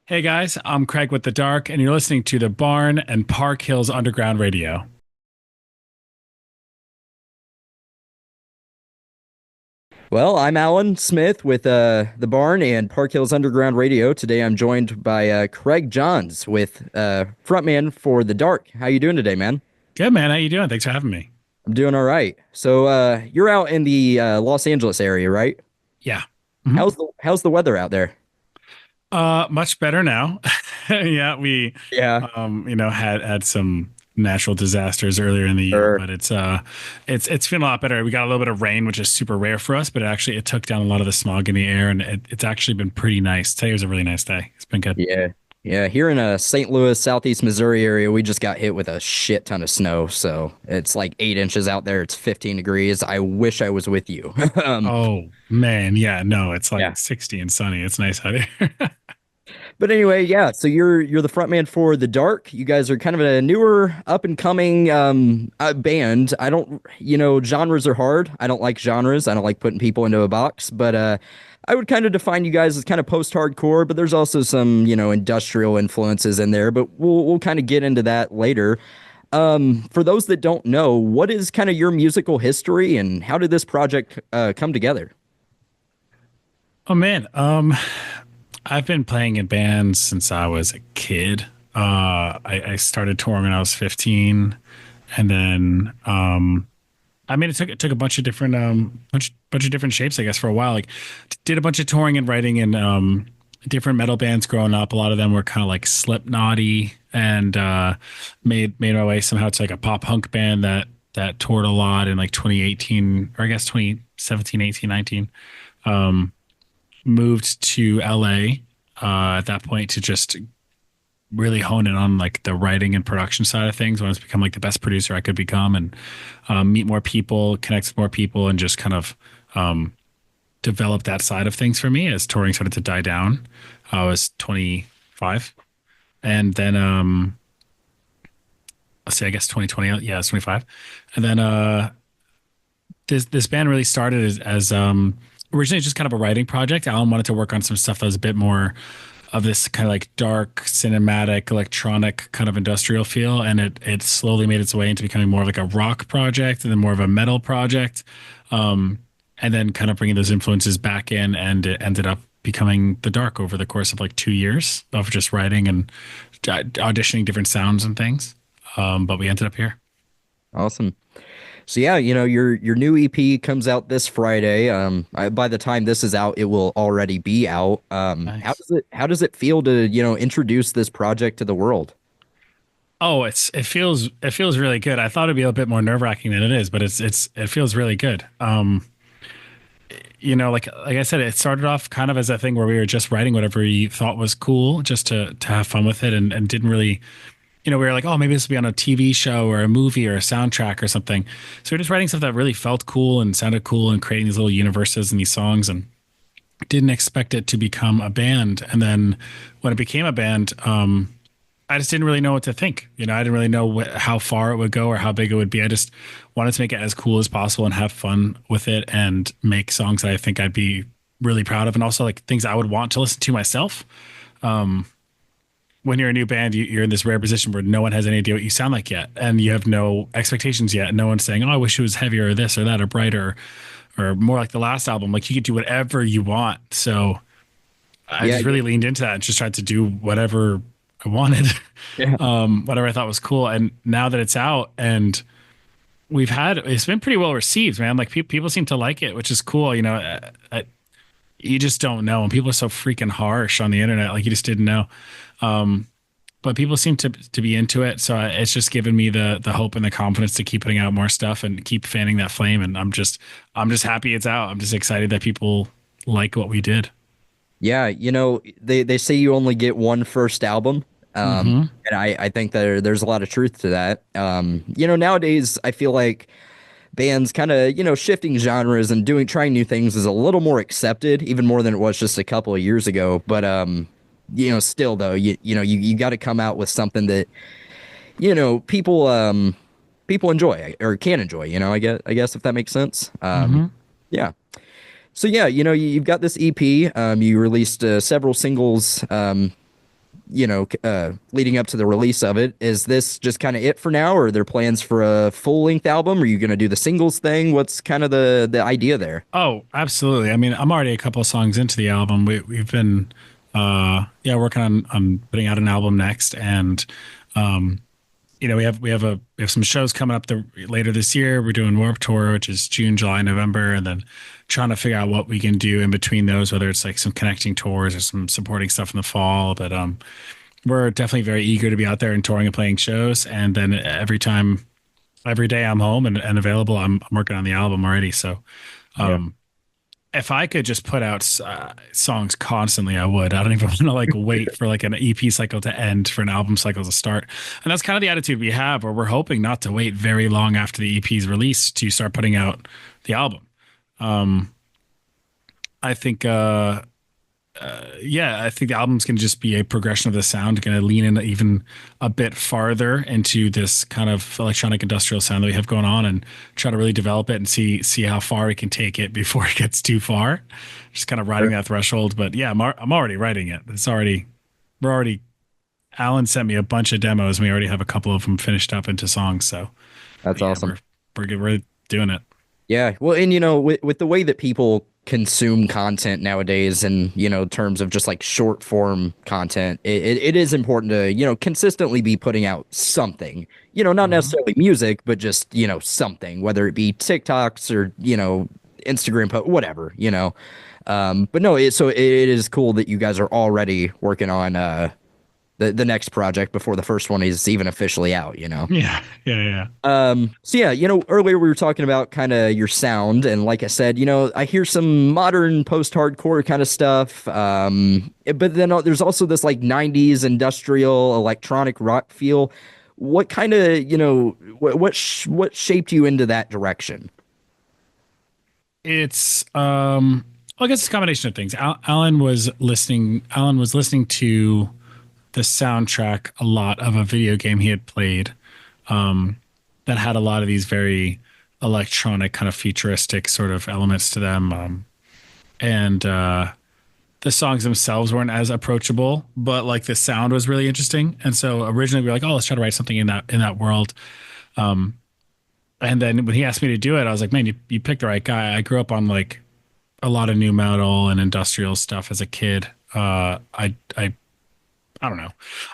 Hey guys, I'm Craig with The Dark, and you're listening to the Barn and Park Hills Underground Radio. Well, I'm Alan Smith with the Barn and Park Hills Underground Radio. Today I'm joined by Craig Johns with frontman for The Dark. How you doing today, man? Good man, how you doing? Thanks for having me. I'm doing all right. So you're out in the Los Angeles area, right? Yeah. Mhm. How's the weather out there? Much better now. Yeah, we Yeah. had some natural disasters earlier in the year, Or but it's feeling a lot better. We got a little bit of rain, which is super rare for us, but it took down a lot of the smog in the air, and it's actually been pretty nice. Today was a really nice day. It's been good. yeah. Yeah, here in St. Louis, Southeast Missouri area, we just got hit with a shit ton of snow. So it's like 8 inches out there. It's 15 degrees. I wish I was with you. Oh man, yeah, no, it's like Yeah. 60 and sunny. It's nice out here. But anyway, yeah. So you're the frontman for The Dark. You guys are kind of a newer, up and coming band. I don't, genres are hard. I don't like genres. I don't like putting people into a box. But I would kind of define you guys as kind of post-hardcore. But there's also some, industrial influences in there. But we'll kind of get into that later. For those that don't know, what is kind of your musical history and how did this project come together? Oh man, I've been playing in bands since I was a kid. I started touring when I was 15, and then I mean it took a bunch of different bunch of different shapes, I guess, for a while. Like did a bunch of touring and writing in different metal bands growing up. A lot of them were kind of like Slipknotty, and made my way somehow to like a pop punk band that toured a lot in like 2018, or I guess 2017, 18, 19. Moved to LA at that point to just really hone in on like the writing and production side of things. When I was become like the best producer I could become, and meet more people, connect with more people, and just kind of develop that side of things for me as touring started to die down. I was 25, and then let's see, I guess 2020. Yeah, I was 25, and then this band really started as originally just kind of a writing project. Alan wanted to work on some stuff that was a bit more of this kind of like dark, cinematic, electronic kind of industrial feel, and it slowly made its way into becoming more of like a rock project, and then more of a metal project, and then kind of bringing those influences back in, and it ended up becoming The Dark over the course of like 2 years of just writing and auditioning different sounds and things. But we ended up here. Awesome. So yeah, your new EP comes out this Friday. By the time this is out, it will already be out. How Nice. does it feel to, introduce this project to the world? Oh, it feels really good. I thought it'd be a bit more nerve wracking than it is, but it feels really good. Like I said, it started off kind of as a thing where we were just writing whatever we thought was cool, just to have fun with it, and didn't really, we were like, oh, maybe this will be on a TV show or a movie or a soundtrack or something. So we're just writing stuff that really felt cool and sounded cool, and creating these little universes and these songs, and didn't expect it to become a band. And then when it became a band, I just didn't really know what to think. I didn't really know how far it would go or how big it would be. I just wanted to make it as cool as possible and have fun with it, and make songs that I think I'd be really proud of, and also like things I would want to listen to myself. When you're a new band, you're in this rare position where no one has any idea what you sound like yet, and you have no expectations yet. No one's saying, "Oh, I wish it was heavier or this or that or brighter or more like the last album." Like you could do whatever you want. So I Yeah, just really leaned into that and just tried to do whatever I wanted, yeah, whatever I thought was cool. And now that it's out, and it's been pretty well received, man. Like people seem to like it, which is cool. You just don't know, and people are so freaking harsh on the internet. Like you just didn't know. But people seem to be into it, so it's just given me the hope and the confidence to keep putting out more stuff and keep fanning that flame. And I'm just happy it's out. I'm just excited that people like what we did. yeah. They say you only get one first album. Hmm. And I think that there's a lot of truth to that. Nowadays I feel like bands kind of, shifting genres and trying new things is a little more accepted, even more than it was just a couple of years ago. But still though, you got to come out with something that, people enjoy or can enjoy, I guess if that makes sense. Hmm. Yeah. So yeah, you've got this EP. You released several singles leading up to the release of it. Is this just kind of it for now, or are there plans for a full length album? Are you going to do the singles thing? What's kind of the idea there? Oh, absolutely. I mean, I'm already a couple of songs into the album. We've been yeah, working on putting out an album next, and um we have some shows coming up later this year. We're doing Warped Tour, which is June, July, November, and then trying to figure out what we can do in between those, whether it's like some connecting tours or some supporting stuff in the fall. But we're definitely very eager to be out there and touring and playing shows. And then every day I'm home and available, I'm working on the album already. So Yeah. um, if I could just put out songs constantly, I would. I don't even want to like wait for like an EP cycle to end for an album cycle to start. And that's kind of the attitude we have, where we're hoping not to wait very long after the EP's release to start putting out the album. Um, I think yeah, I think the album's going to just be a progression of the sound, going to lean in even a bit farther into this kind of electronic industrial sound that we have going on, and try to really develop it and see how far we can take it before it gets too far. Just kind of riding Sure. that threshold. But yeah, I'm already writing it. We're already. Alan sent me a bunch of demos, and we already have a couple of them finished up into songs. So That's yeah, awesome. we're doing it. Yeah. Well, and with the way that people consume content nowadays and, terms of just like short form content, it is important to, consistently be putting out something, not Mhm. necessarily music, but just, something, whether it be TikToks or, Instagram post, whatever, but no, so it is cool that you guys are already working on, the next project before the first one is even officially out. Yeah, yeah, yeah. So yeah, earlier we were talking about kind of your sound, and like I said, I hear some modern post-hardcore kind of stuff. But then there's also this like 90s industrial electronic rock feel. What kind of, what shaped you into that direction? It's well, I guess it's a combination of things. Alan was listening to the soundtrack a lot of a video game he had played, um, that had a lot of these very electronic kind of futuristic sort of elements to them. And the songs themselves weren't as approachable, but like the sound was really interesting. And so originally we were like, oh, let's try to write something in that world. Um, and then when he asked me to do it, I was like, man, you picked the right guy. I grew up on like a lot of new metal and industrial stuff as a kid. I don't know.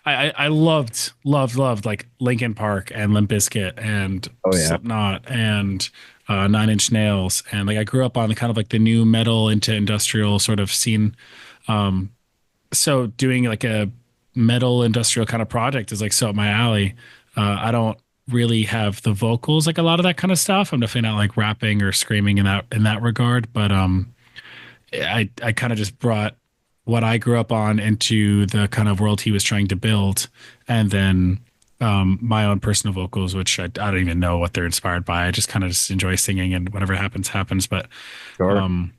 I loved like Linkin Park and Limp Bizkit and Oh yeah. Slipknot and Nine Inch Nails, and like I grew up on the kind of like the new metal into industrial sort of scene. Um, so doing like a metal industrial kind of project is like so up my alley. I don't really have the vocals like a lot of that kind of stuff. I'm definitely not like rapping or screaming in that regard, but I kind of just brought what I grew up on into the kind of world he was trying to build, and then my own personal vocals, which I don't even know what they're inspired by. I just kind of just enjoy singing, and whatever happens, happens. But Sure. um,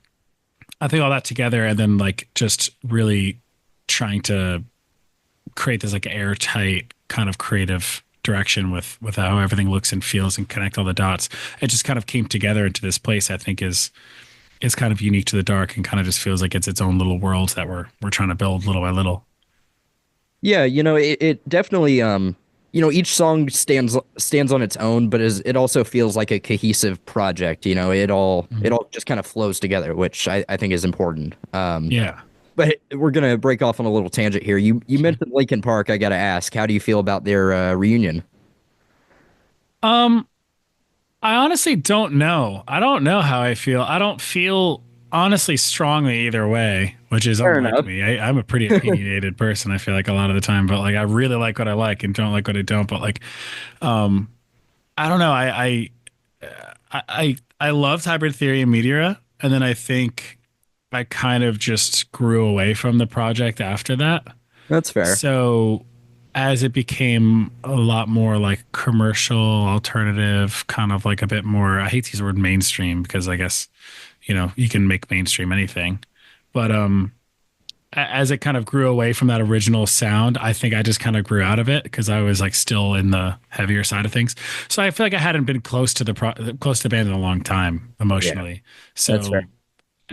I think all that together, and then like just really trying to create this like airtight kind of creative direction with how everything looks and feels and connect all the dots. It just kind of came together into this place. I think is kind of unique to the dark and kind of just feels like it's its own little world that we're trying to build little by little. Yeah, it definitely each song stands on its own, but it also feels like a cohesive project. It Mhm. all just kind of flows together, which I think is important. Yeah. But we're gonna break off on a little tangent here. You Sure. mentioned Linkin Park. I gotta ask, how do you feel about their reunion? Um, I honestly don't know. I don't know how I feel. I don't feel honestly strongly either way, which is Fair unlike enough. me. I'm a pretty opinionated person, I feel like a lot of the time, but like I really like what I like and don't like what I don't. But like, um, I don't know. I loved Hybrid Theory and Meteora, and then I think I kind of just grew away from the project after that. That's fair. So as it became a lot more like commercial, alternative, kind of like a bit more, I hate to use the word mainstream because I guess, you can make mainstream anything. But as it kind of grew away from that original sound, I think I just kind of grew out of it because I was like still in the heavier side of things. So I feel like I hadn't been close to the band in a long time Yeah, emotionally. that's fair. So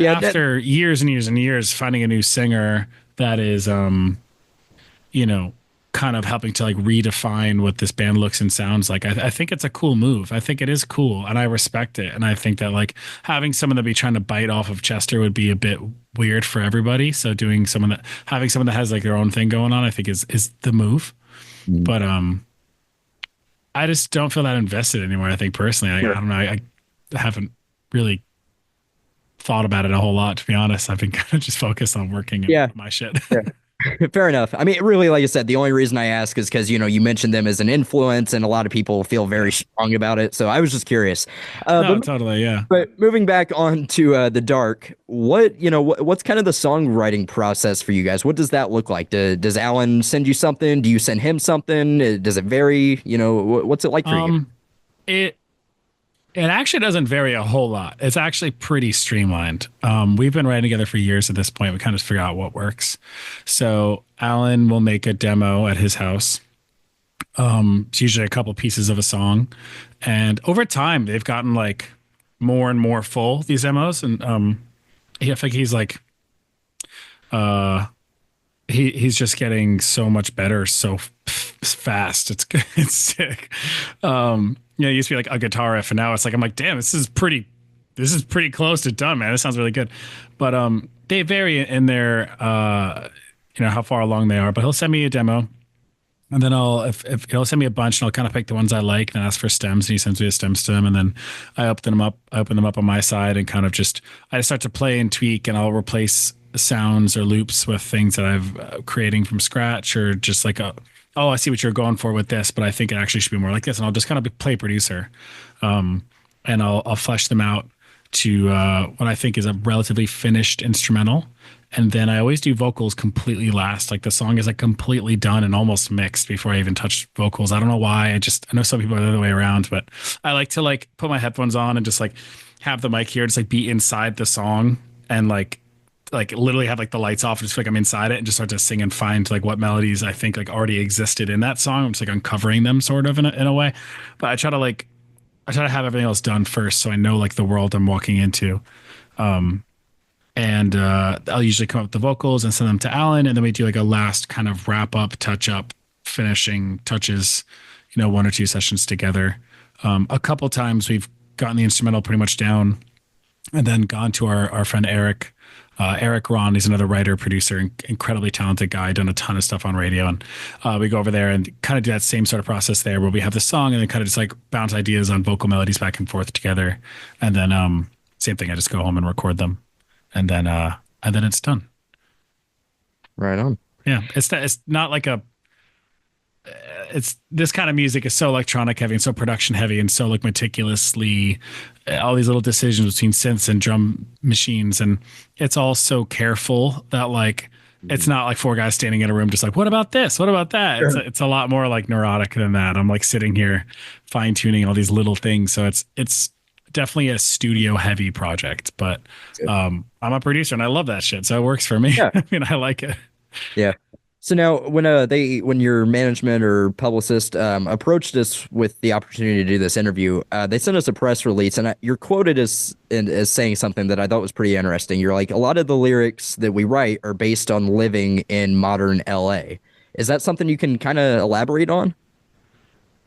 Yeah, that after years and years and years, finding a new singer that is you know, kind of helping to like redefine what this band looks and sounds like. I think it's a cool move. I think it is cool and I respect it. And I think that like having someone that be trying to bite off of Chester would be a bit weird for everybody. So doing someone that having someone that has like their own thing going on, I think is the move. Mhm. But I just don't feel that invested anymore. I think personally, I don't know. I haven't really thought about it a whole lot, to be honest. I've been kind of just focused on working and Yeah. my shit. Yeah. Fair enough. I mean, really, like I said, the only reason I ask is because, you mentioned them as an influence and a lot of people feel very Yeah. strong about it. So I was just curious. No, totally. Yeah. But moving back on to the dark, what's kind of the songwriting process for you guys? What does that look like? Does Alan send you something? Do you send him something? Does it vary? What's it like for you? Um, it It actually doesn't vary a whole lot. It's actually pretty streamlined. We've been writing together for years at this point. We kind of figure out what works. So Alan will make a demo at his house. It's usually a couple pieces of a song, and over time they've gotten like more and more full these demos. And I think he's like uh he's just getting so much better so fast. It's sick. It used to be like a guitar riff, and now it's like I'm like, damn, this is pretty close to done, man. This sounds really good. But they vary in their how far along they are. But he'll send me a demo, and then if he'll send me a bunch, and I'll kind of pick the ones I like, and ask for stems, and he sends me a stem to them, and then I open them up on my side, and kind of just I start to play and tweak, and I'll replace sounds or loops with things that I've creating from scratch, or just like oh, I see what you're going for with this, but I think it actually should be more like this, and I'll just kind of play producer, and I'll flesh them out to what I think is a relatively finished instrumental. And then I always do vocals completely last. Like the song is like completely done and almost mixed before I even touch vocals. I don't know why. I know some people are the other way around, but I like to like put my headphones on and just like have the mic here, just like be inside the song and like literally have like the lights off and just feel like I'm inside it and just start to sing and find like what melodies I think like already existed in that song. I'm just like uncovering them sort of in a way. But I try to have everything else done first so I know like the world I'm walking into. And I'll usually come up with the vocals and send them to Alan, and then we do like a last kind of wrap up, touch up, finishing touches, one or two sessions together. A couple times we've gotten the instrumental pretty much down, and then gone to our friend Eric. Eric Ron, he's another writer, producer, incredibly talented guy, done a ton of stuff on radio. And we go over there and kind of do that same sort of process there where we have the song and then kind of just like bounce ideas on vocal melodies back and forth together. And then same thing, I just go home and record them. And then it's done. Right on. Yeah. It's not like it's this kind of music is so electronic heavy and so production heavy and so like meticulously all these little decisions between synths and drum machines, and it's all so careful that like it's not like four guys standing in a room just like what about this, what about that. Sure. It's a lot more like neurotic than that. I'm like sitting here fine tuning all these little things, so it's definitely a studio heavy project, but I'm a producer and I love that shit, so it works for me. Yeah. I mean, I like it. Yeah. So now, when your management or publicist approached us with the opportunity to do this interview, they sent us a press release, and you're quoted as saying something that I thought was pretty interesting. You're like, a lot of the lyrics that we write are based on living in modern LA. Is that something you can kind of elaborate on?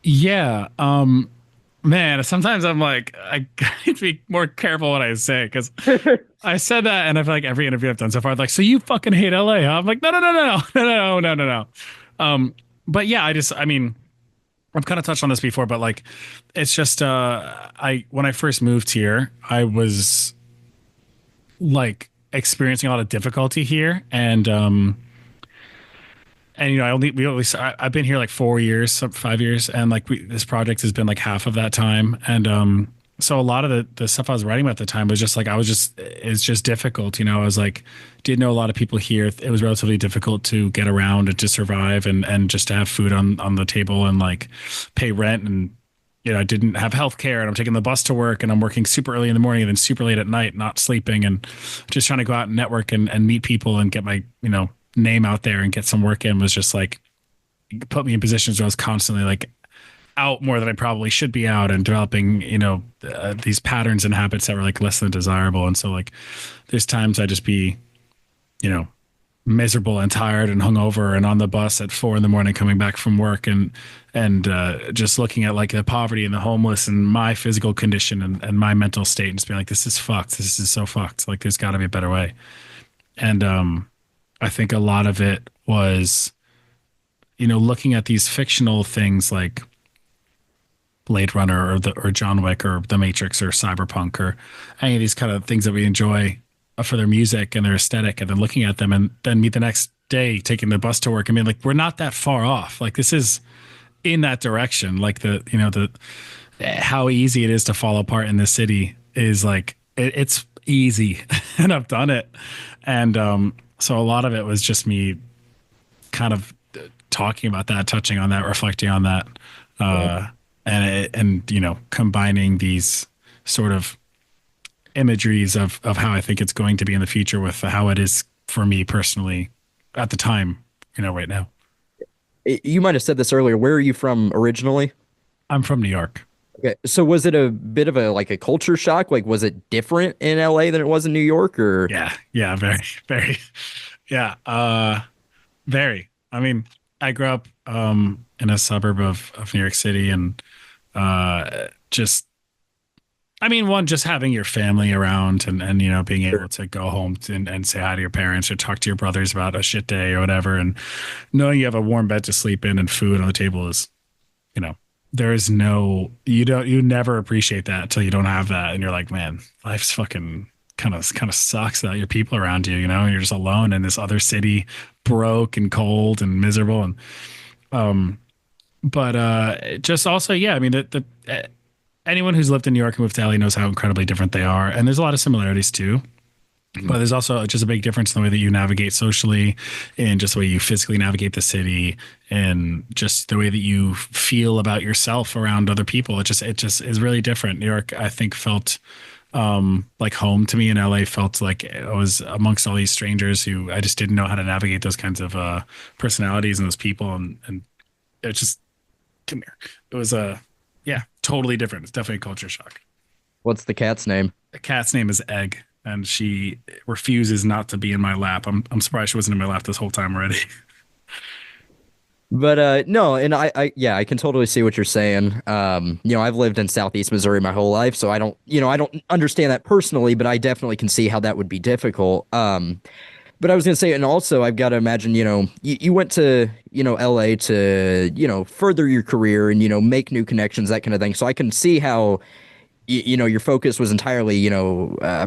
Yeah. Man, sometimes I'm like, I gotta be more careful what I say because I said that, and I feel like every interview I've done so far, like, so you fucking hate LA, huh? I'm like, no, no, no, no, no, no, no, no, no. But yeah, I mean, I've kind of touched on this before, but like, it's just, when I first moved here, I was like experiencing a lot of difficulty here, and I've been here like 4 years, 5 years, and like this project has been like half of that time, and so a lot of the stuff I was writing about at the time was just like it's just difficult, I was like didn't know a lot of people here. It was relatively difficult to get around and to survive and just to have food on the table and like pay rent, and I didn't have health care, and I'm taking the bus to work, and I'm working super early in the morning and then super late at night, not sleeping, and just trying to go out and network and meet people and get my name out there and get some work in was just like put me in positions where I was constantly like out more than I probably should be out, and developing these patterns and habits that were like less than desirable. And so like there's times I just be miserable and tired and hungover and on the bus at 4 in the morning coming back from work and just looking at like the poverty and the homeless and my physical condition and my mental state and just being like, this is fucked. This is so fucked. Like there's got to be a better way. And I think a lot of it was, looking at these fictional things like Blade Runner or John Wick or The Matrix or Cyberpunk or any of these kind of things that we enjoy for their music and their aesthetic, and then looking at them and then meet the next day taking the bus to work. I mean, like we're not that far off. Like this is in that direction. Like the how easy it is to fall apart in the city is like it's easy, and I've done it. And so a lot of it was just me kind of talking about that, touching on that, reflecting on that. Yeah. Uh, and combining these sort of imageries of how I think it's going to be in the future with how it is for me personally at the time, right now. You might have said this earlier. Where are you from originally? I'm from New York. Okay. So was it a bit of a like a culture shock? Like was it different in LA than it was in New York or Yeah, yeah, very, very, yeah, very. I mean, I grew up in a suburb of New York City, and just I mean, one, just having your family around and being able to go home and say hi to your parents or talk to your brothers about a shit day or whatever, and knowing you have a warm bed to sleep in and food on the table is, you know, there is no, you never appreciate that until you don't have that, and you're like, man, life's fucking kind of sucks without your people around you, and you're just alone in this other city, broke and cold and miserable, and um, but just also, yeah, I mean, anyone who's lived in New York and moved to LA knows how incredibly different they are. And there's a lot of similarities too. But there's also just a big difference in the way that you navigate socially and just the way you physically navigate the city and just the way that you feel about yourself around other people. It just is really different. New York, I think, felt like home to me, and LA felt like I was amongst all these strangers who I just didn't know how to navigate those kinds of personalities and those people. And it just, come here. It was a, yeah, totally different. It's definitely a culture shock. what's the cat's name? The cat's name is Egg, and she refuses not to be in my lap. I'm surprised she wasn't in my lap this whole time already. But no, and I yeah, I can totally see what you're saying. I've lived in Southeast Missouri my whole life, so I don't understand that personally, but I definitely can see how that would be difficult. But I was gonna say, and also I've got to imagine, you went to, LA to, further your career and, make new connections, that kind of thing. So I can see how, your focus was entirely,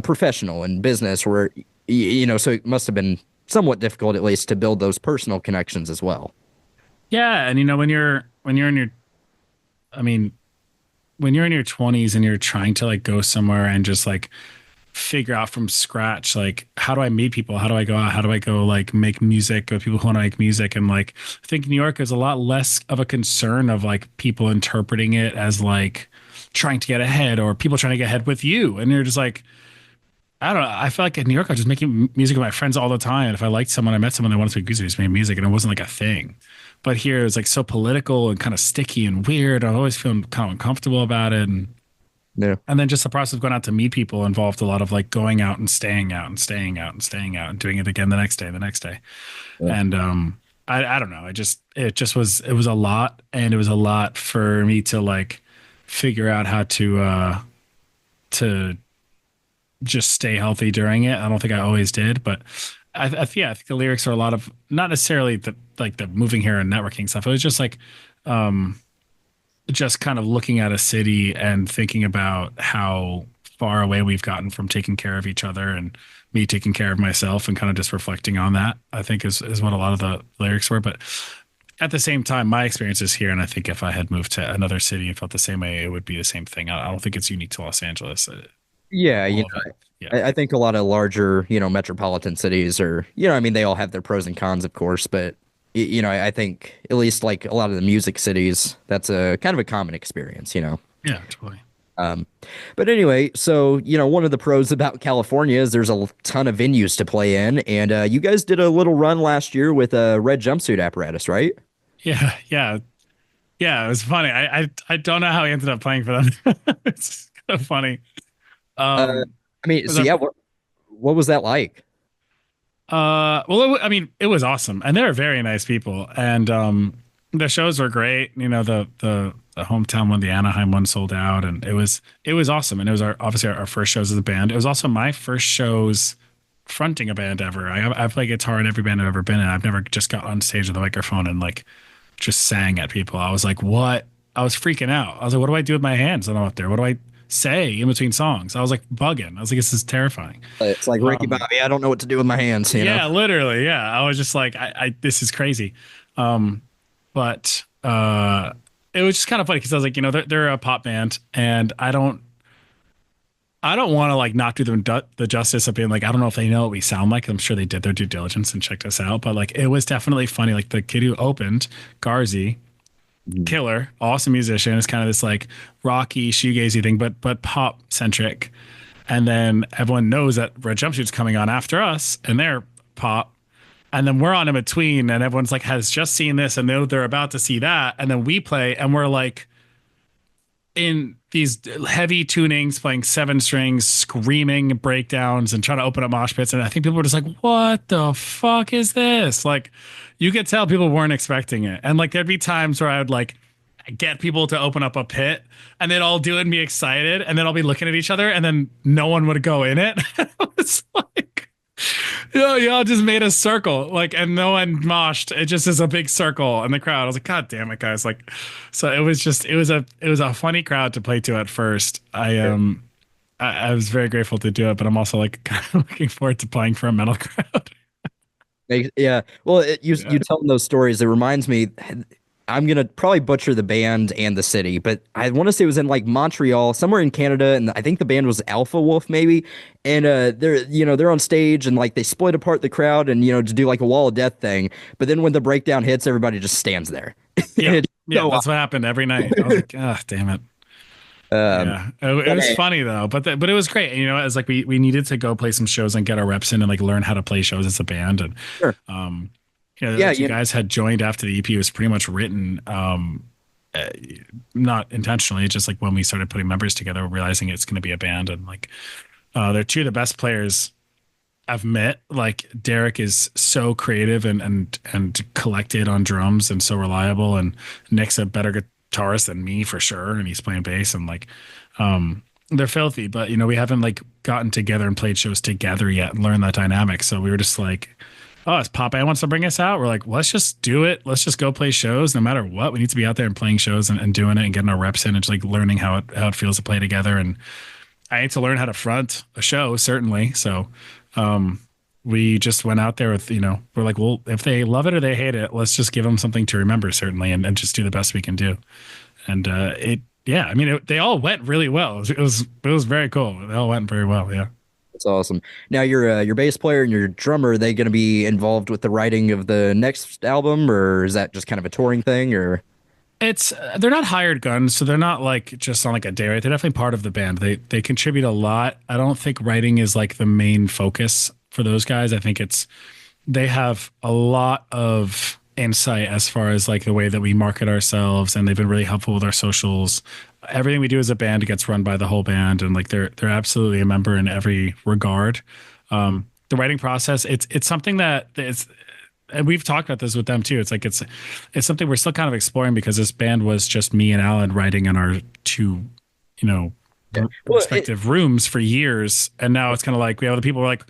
professional and business where, so it must have been somewhat difficult at least to build those personal connections as well. Yeah, and when you're in your, I mean, when you're in your 20s and you're trying to like go somewhere and just like figure out from scratch, like how do I meet people, how do I go out, how do I go like make music with people who want to make music, and like I think New York is a lot less of a concern of like people interpreting it as like trying to get ahead or people trying to get ahead with you, and you're just like, I don't know. I feel like in New York, I was just making music with my friends all the time. And if I liked someone, I met someone that wanted to make music, I just made music, and it wasn't like a thing. But here it was like so political and kind of sticky and weird. I always feel kind of uncomfortable about it. Yeah. And then just the process of going out to meet people involved a lot of like going out and staying out and staying out and staying out and doing it again the next day, the next day. Yeah. And I don't know. It was a lot, and it was a lot for me to like figure out how to just stay healthy during it. I don't think I always did, but yeah, I think the lyrics are a lot of not necessarily the moving here and networking stuff. It was just like just kind of looking at a city and thinking about how far away we've gotten from taking care of each other, and me taking care of myself, and kind of just reflecting on that, I think is what a lot of the lyrics were. But at the same time, my experience is here, and I think if I had moved to another city and felt the same way, it would be the same thing. I don't think it's unique to Los Angeles. Yeah, All of it. Yeah. I think a lot of larger, metropolitan cities are, I mean, they all have their pros and cons, of course, but I think at least like a lot of the music cities, that's a kind of a common experience. Yeah, totally. Um, but anyway, so one of the pros about California is there's a ton of venues to play in, and you guys did a little run last year with a red jumpsuit apparatus, right? Yeah, yeah, yeah. It was funny. I don't know how he ended up playing for them. It's kind of funny. Uh, Um, I mean, was so our yeah, what was that like? Well, I mean, it was awesome, and they were very nice people, and the shows were great. You know, the hometown one, the Anaheim one, sold out, and it was awesome, and it was obviously our first shows as a band. It was also my first shows fronting a band ever. I play guitar in every band I've ever been in. I've never just got on stage with a microphone and like just sang at people. I was like, what? I was freaking out. I was like, what do I do with my hands when I'm up there? What do I say in between songs? I was like bugging. I was like, this is terrifying. It's like Ricky Um, Bobby. I don't know what to do with my hands, you know? yeah, literally. Yeah. I was just like, this is crazy. Um, but it was just kind of funny because I was like, they're a pop band, and I don't want to like not do them the justice of being like, I don't know if they know what we sound like. I'm sure they did their due diligence and checked us out, but like, it was definitely funny. Like the kid who opened, Garzi, Mhm. killer, awesome musician. It's kind of this like rocky shoegazy thing, but pop centric. And then everyone knows that Red Jumpsuit's coming on after us, and they're pop. And then we're on in between, and everyone's like has just seen this, and they're about to see that, and then we play, and we're like in these heavy tunings, playing seven strings, screaming breakdowns, and trying to open up mosh pits. And I think people were just like, "What the fuck is this?" Like, you could tell people weren't expecting it, and like there'd be times where I would like get people to open up a pit, and they'd all do it and be excited, and then I'll be looking at each other, and then no one would go in it. It's like, y'all just made a circle, like, and no one moshed. It just is a big circle in the crowd. I was like, God damn it, guys! Like, so it was a funny crowd to play to at first. I was very grateful to do it, but I'm also like kind of looking forward to playing for a metal crowd. Yeah. Well, you Yeah. telling those stories, it reminds me. I'm gonna probably butcher the band and the city, but I want to say it was in like Montreal, somewhere in Canada, and I think the band was Alpha Wolf maybe. And they're on stage and like they split apart the crowd and to do like a wall of death thing. But then when the breakdown hits, everybody just stands there. Yeah, It's yeah, so that's what happened every night. I was like, ah, damn it. awesome. Yeah, it But was hey, funny though, but it was great. As like we needed to go play some shows and get our reps in and like learn how to play shows as a band. And sure. um, Yeah, that you guys had joined after the EP was pretty much written, uh, not intentionally, just like when we started putting members together, realizing it's going to be a band, and like they're two of the best players I've met. Like Derek is so creative and collected on drums and so reliable, and Nick's a better guitarist than me for sure, and he's playing bass, and like they're filthy, but we haven't like gotten together and played shows together yet and learned that dynamic. So we were just like, oh, if Pop Band wants to bring us out, we're like, well, let's just do it. Let's just go play shows no matter what. We need to be out there and playing shows and doing it and getting our reps in and just like learning how it feels to play together. And I need to learn how to front a show, certainly. So um, we just went out there with, we're like, well, if they love it or they hate it, let's just give them something to remember, certainly, and just do the best we can do. And yeah, I mean, they all went really well. It was very cool. They all went very well. Yeah. that's awesome. Now your bass player and your drummer, are they going to be involved with the writing of the next album, or is that just kind of a touring thing? Or It's they're not hired guns, so they're not like just on like a day rate. They're definitely part of the band. They contribute a lot. I don't think writing is like the main focus for those guys. I think they have a lot of insight as far as like the way that we market ourselves, and they've been really helpful with our socials. Everything we do as a band gets run by the whole band, and like they're absolutely a member in every regard. The writing process, it's something that it's and we've talked about this with them too. It's like it's something we're still kind of exploring because this band was just me and Alan writing in our two, you know, yeah. Well, respective rooms for years, and now it's kind of like we have other people who are like,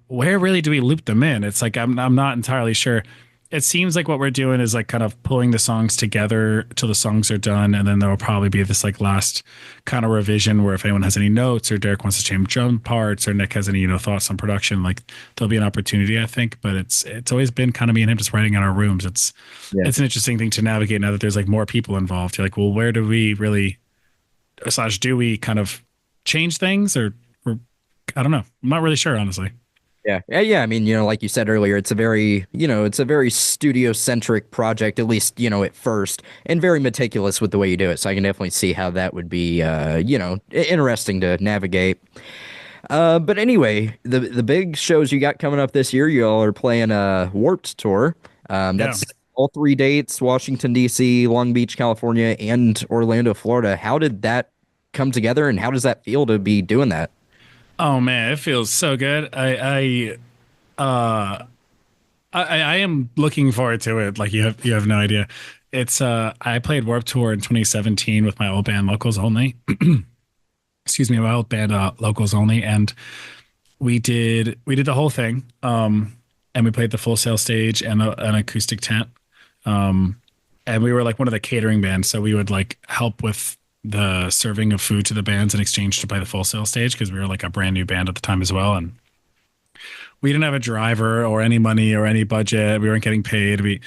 where really do we loop them in? It's like I'm not entirely sure. It seems like what we're doing is like kind of pulling the songs together till the songs are done, and then there will probably be this like last kind of revision where if anyone has any notes or Derek wants to change drum parts or Nick has any thoughts on production, like there'll be an opportunity, I think. But it's always been kind of me and him just writing in our rooms. yeah. It's an interesting thing to navigate now that there's like more people involved. You're like, well, where do we really slash do we kind of change things or I don't know. I'm not really sure, honestly. Yeah. Yeah, yeah. I mean, like you said earlier, it's a very studio centric project, at least, at first, and very meticulous with the way you do it. So I can definitely see how that would be, interesting to navigate. But anyway, the big shows you got coming up this year, you all are playing a Warped Tour. Yeah. That's all three dates: Washington, D.C., Long Beach, California, and Orlando, Florida. How did that come together, and how does that feel to be doing that? Oh man, it feels so good. Uh, I am looking forward to it. Like you have no idea. It's I played Warped Tour in 2017 with my old band Locals Only. Excuse me, my old band Locals Only, and we did the whole thing. And we played the Full Sail stage and an acoustic tent. And we were like one of the catering bands, so we would like help with the serving of food to the bands in exchange to play the Full Sail stage because we were like a brand new band at the time as well, and we didn't have a driver or any money or any budget. We weren't getting paid. We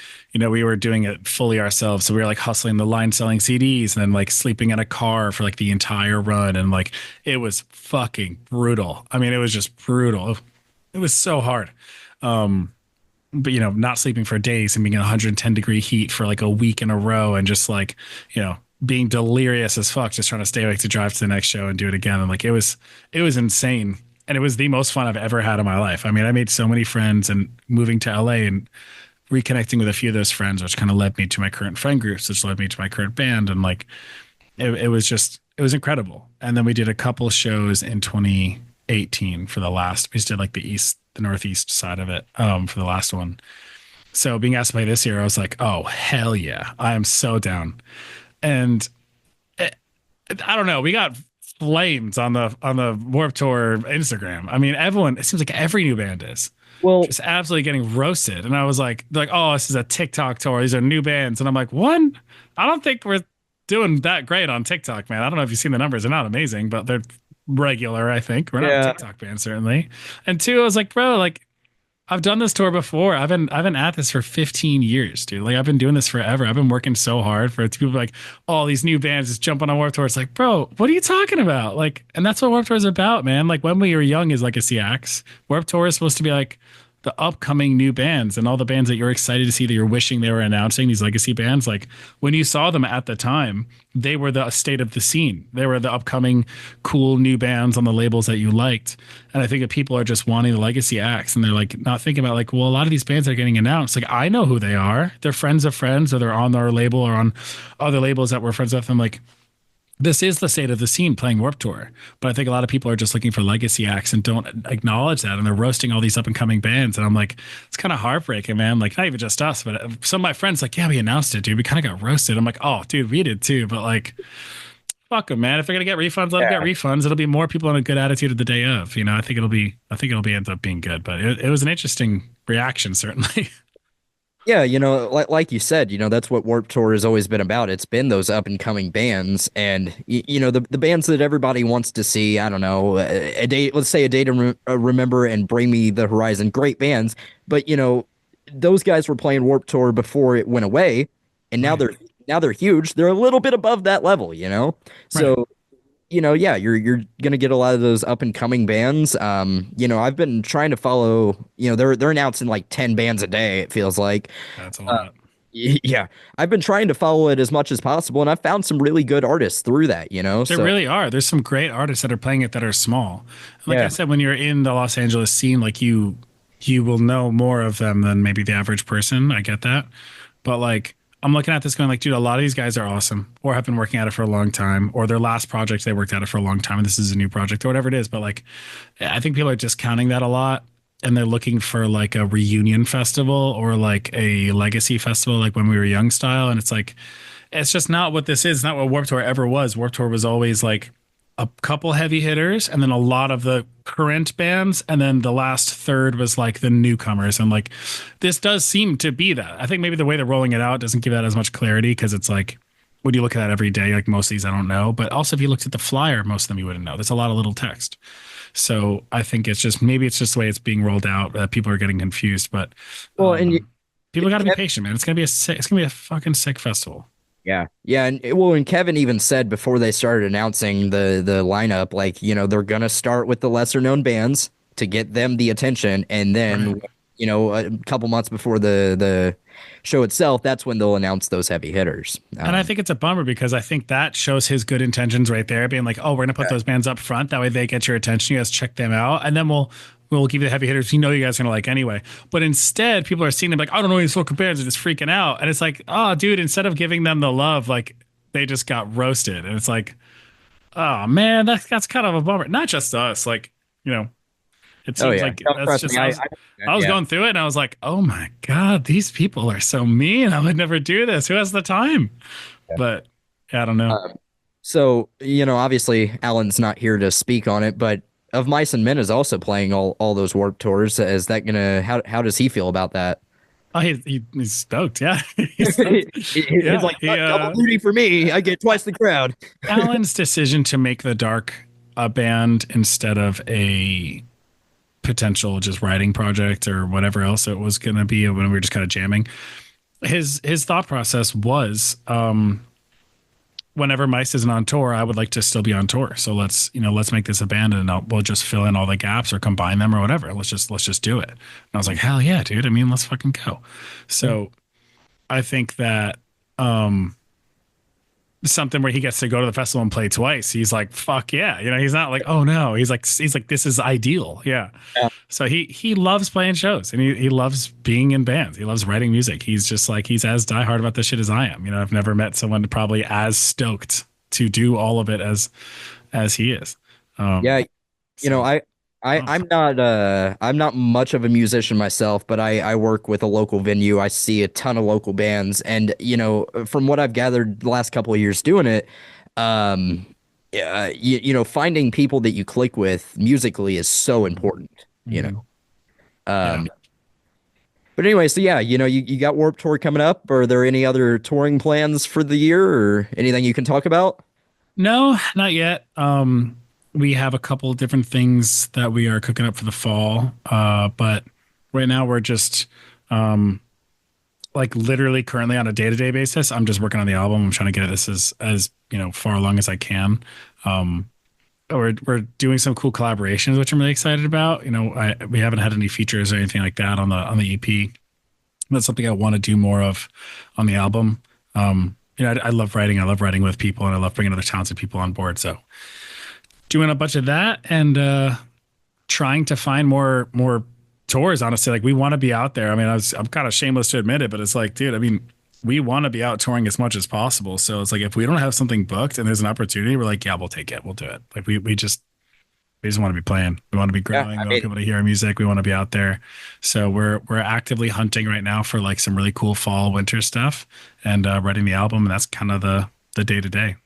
were doing it fully ourselves. So we were like hustling the line selling CDs and then like sleeping in a car for like the entire run. And like, it was fucking brutal. I mean, it was just brutal. It was so hard. But not sleeping for days and being in 110-degree heat for like a week in a row and just like, being delirious as fuck, just trying to stay awake to drive to the next show and do it again. And like, it was insane. And it was the most fun I've ever had in my life. I mean, I made so many friends, and moving to LA and reconnecting with a few of those friends, which kind of led me to my current friend groups, which led me to my current band. And like, it was incredible. And then we did a couple shows in 2018 for the last, we just did like the Northeast side of it, for the last one. So being asked to play this year, I was like, oh, hell yeah. I am so down. And I don't know. We got flames on the Warped Tour Instagram. I mean, everyone. It seems like every new band is Well, just absolutely getting roasted. And I was like, they're like, oh, this is a TikTok tour. These are new bands. And I'm like, one, I don't think we're doing that great on TikTok, man. I don't know if you've seen the numbers. They're not amazing, but they're regular. I think we're not a yeah. TikTok band certainly. And two, I was like, bro, like I've done this tour before. I've been at this for 15 years, dude. Like I've been doing this forever. I've been working so hard for it to people like, all these new bands just jumping on Warped Tour. It's like, bro, what are you talking about? Like, and that's what Warped Tour is about, man. Like when we were young is Legacy Acts. Warped Tour is supposed to be like the upcoming new bands and all the bands that you're excited to see that you're wishing they were announcing, these legacy bands. Like when you saw them at the time, they were the state of the scene. They were the upcoming cool new bands on the labels that you liked. And I think that people are just wanting the legacy acts, and they're like not thinking about like, well, a lot of these bands are getting announced. Like I know who they are. They're friends of friends, or they're on our label or on other labels that we're friends with. I'm like, this is the state of the scene playing Warped Tour. But I think a lot of people are just looking for legacy acts and don't acknowledge that. And they're roasting all these up and coming bands. And I'm like, it's kind of heartbreaking, man. Like, not even just us, but some of my friends, like, yeah, we announced it, dude. We kind of got roasted. I'm like, oh, dude, we did too. But like, fuck them, man. If they're going to get refunds, let them get refunds. It'll be more people in a good attitude of the day of. I think it'll be ends up being good. But it was an interesting reaction, certainly. Yeah, like you said, that's what Warped Tour has always been about. It's been those up and coming bands, and the bands that everybody wants to see. I don't know, a day, let's say a day to remember and Bring Me the Horizon, great bands. But those guys were playing Warped Tour before it went away, and now Right. they're huge. They're a little bit above that level. Right. So yeah, you're gonna get a lot of those up and coming bands. I've been trying to follow. They're announcing like 10 bands a day. It feels like. That's a Uh, lot. yeah, I've been trying to follow it as much as possible, and I've found some really good artists through that. There So really are. There's some great artists that are playing it that are small. And like I yeah, said, when you're in the Los Angeles scene, like you will know more of them than maybe the average person. I get that. But like I'm looking at this going like, dude, a lot of these guys are awesome or have been working at it for a long time, or their last project they worked at it for a long time and this is a new project or whatever it is. But like I think people are discounting that a lot, and they're looking for like a reunion festival or like a legacy festival like when we were young style. And it's like it's just not what this is. It's not what Warped Tour ever was. Warped Tour was always like a couple heavy hitters and then a lot of the current bands, and then the last third was like the newcomers. And like this does seem to be that. I think maybe the way they're rolling it out doesn't give that as much clarity, because it's like when you look at that every day, like most of these I don't know, but also if you looked at the flyer, most of them you wouldn't know. There's a lot of little text. So I think it's just maybe it's just the way it's being rolled out that people are getting confused. But well, and um, people got to be patient, man. It's gonna be a fucking sick festival. yeah, and Kevin even said before they started announcing the lineup, like they're gonna start with the lesser known bands to get them the attention, and Right. then a couple months before the show itself, that's when they'll announce those heavy hitters. And I think it's a bummer because I think that shows his good intentions right there, being like, "Oh, we're gonna put those bands up front. That way they get your attention. You guys check them out, and then we'll give you the heavy hitters you know you guys are gonna like anyway." But instead, people are seeing them like, "I don't know these fucking bands," are just freaking out, and it's like, "Oh, dude!" Instead of giving them the love, like they just got roasted, and it's like, "Oh man, that's kind of a bummer." Not just us, like you know, It Oh seems yeah. like No, that's trust just me. I was Yeah. going through it and I was like, oh my God, these people are so mean. I would never do this. Who has the time? But yeah, I don't know. Um, so, obviously Alan's not here to speak on it, but Of Mice and Men is also playing all those Warp Tours. Is that gonna how does he feel about that? Oh, he's stoked. Yeah. He's stoked. He's Yeah. like, double duty for me. I get twice the crowd. Alan's decision to make the Dark a band instead of a potential just writing project or whatever else it was going to be when we were just kind of jamming. His thought process was whenever Mice isn't on tour, I would like to still be on tour. So let's make this a band and we'll just fill in all the gaps or combine them or whatever. Let's just do it. And I was like, hell yeah, dude. I mean, let's fucking go. So I think that something where he gets to go to the festival and play twice. He's like, fuck yeah. He's not like, oh no. He's like, this is ideal. Yeah. Yeah. So he loves playing shows and he loves being in bands. He loves writing music. He's just like he's as diehard about this shit as I am. I've never met someone probably as stoked to do all of it as he is. Yeah, you know, So oh, I'm not much of a musician myself, but I work with a local venue. I see a ton of local bands, and from what I've gathered the last couple of years doing it, um, yeah, finding people that you click with musically is so important. mhm. Yeah. Um, but anyway, so yeah, you got Warped Tour coming up. Are there any other touring plans for the year or anything you can talk about? No, not yet. We have a couple of different things that we are cooking up for the fall. But right now we're just like literally currently on a day-to-day basis. I'm just working on the album. I'm trying to get this as far along as I can. Um, we're doing some cool collaborations, which I'm really excited about. We haven't had any features or anything like that on the EP. That's something I want to do more of on the album. I love writing. I love writing with people, and I love bringing other talented people on board. So doing a bunch of that and trying to find more tours. Honestly, like we want to be out there. I mean, I'm kind of shameless to admit it, but it's like, dude, I mean, we want to be out touring as much as possible. So it's like if we don't have something booked and there's an opportunity, we're like, yeah, we'll take it. We'll do it. Like we just want to be playing. We want to be Yeah, growing. I We want mean, people to hear our music. We want to be out there. So we're actively hunting right now for like some really cool fall winter stuff and writing the album. And that's kind of the day to day.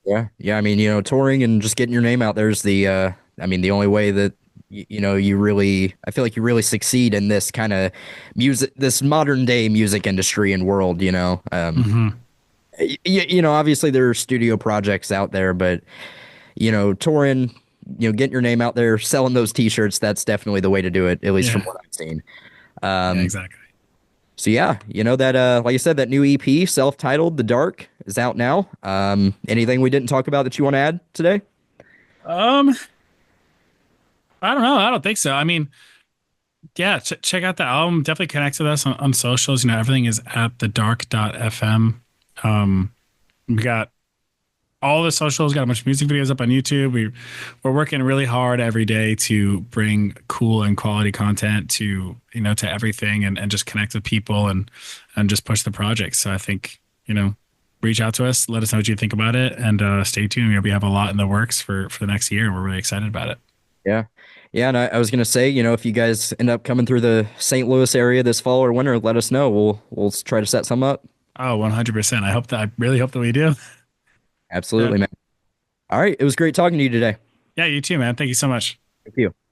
yeah. I mean, touring and just getting your name out there is the only way that you really, I feel like you really succeed in this kind of music, this modern day music industry and world. Hmm. Obviously there are studio projects out there, but touring, getting your name out there, selling those T-shirts, that's definitely the way to do it, at least from Yeah. what I've seen. Yeah. Um, Exactly. so yeah, that like you said, that new EP, self-titled, The Dark, is out now. Anything we didn't talk about that you want to add today? Um, I don't know. I don't think so. I mean, yeah, check out the album. Definitely connect with us on socials. Everything is at thedark.fm. We got all the socials, got a bunch of music videos up on YouTube. We're working really hard every day to bring cool and quality content to everything and just connect with people and just push the project. So I think, reach out to us, let us know what you think about it, and stay tuned. We have a lot in the works for the next year, and we're really excited about it. Yeah. Yeah, and I was gonna say, if you guys end up coming through the St. Louis area this fall or winter, let us know. We'll try to set some up. Oh, 100%. I really hope that we do. Yeah. Absolutely, man. All right, it was great talking to you today. Yeah, you too, man. Thank you so much. Thank you.